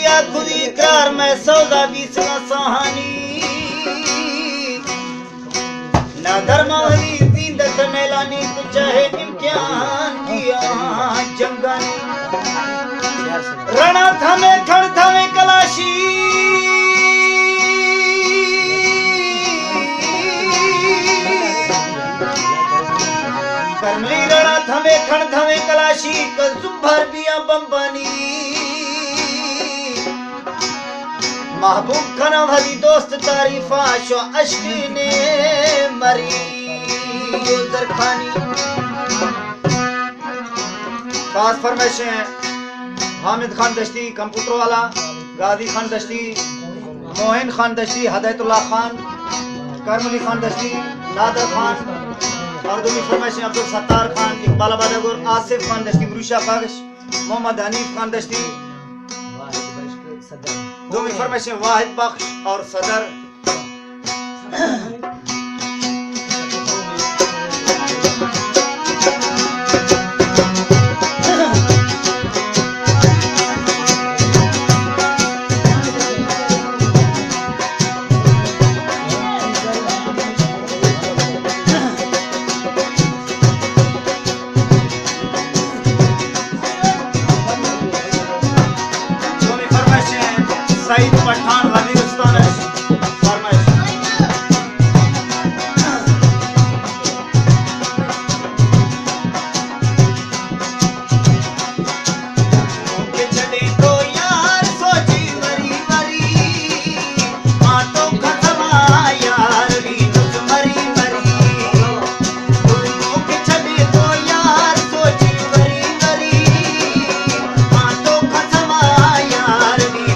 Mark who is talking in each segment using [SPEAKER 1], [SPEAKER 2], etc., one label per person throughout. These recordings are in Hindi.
[SPEAKER 1] किया खुद इकरार मैं सौदा बीस का सहानी ना धर्मावली जिंदत मैलानी तो चाहे इम्तिहान किया जंगानी रणा थमे खड़ थमे कलाशी करमली रणा थमे खड़ थमे कलाशी कजुभर बिया बंबानी महबूब खाना भली दोस्त तारीफा शो अश्क ने मरी जरखानी खास फरमाइश है हामिद खान दश्ती कंप्यूटर वाला गाजी खान दश्ती मोहन खान दश्ती हदायतुल्लाह खान करमली खान दश्ती नादर खान और दूसरी फरमाइश है अब्दुल सत्तार खान इकबाल आबादगुर आसिफ खान दश्ती गुरुशा बख्श मोहम्मद हनीफ खान दश्ती दूसरी फरमाइश है वाहिद बख्श और सदर सईद पठान वजीरिस्तान फरमाइश के चले तो यार सोची मरी मरी मां तो खत्म यार भी तुझ मरी मरी के चले तो यार सोची मरी मरी मां तो खत्म यार भी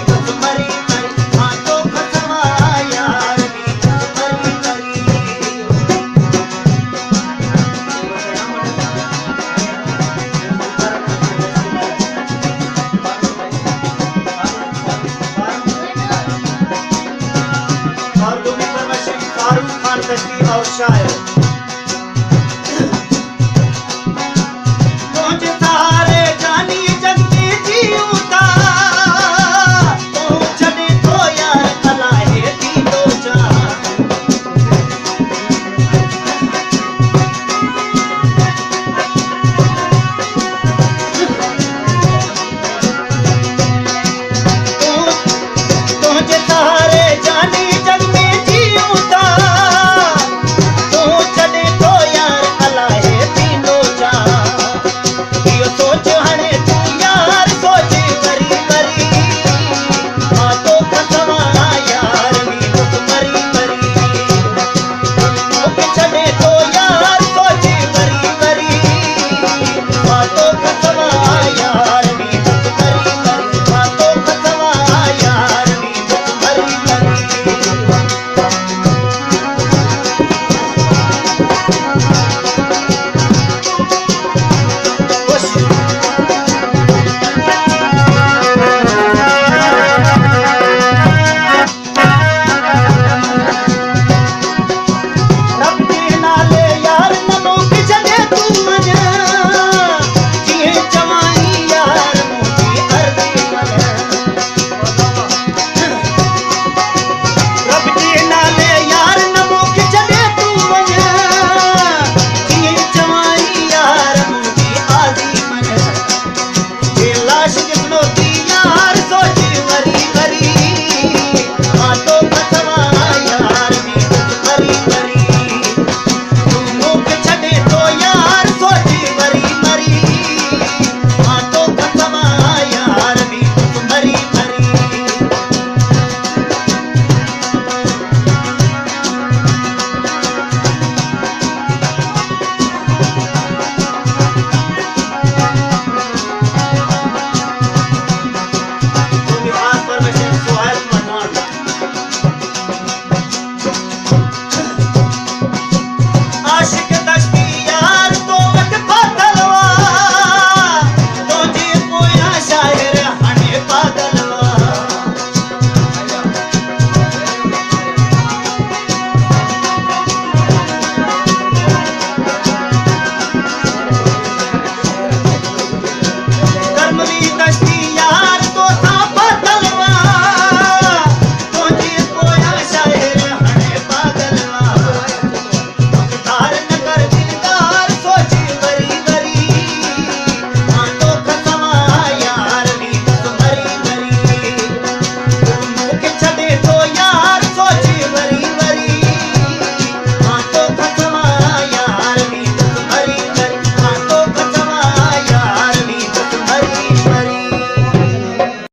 [SPEAKER 1] और शायर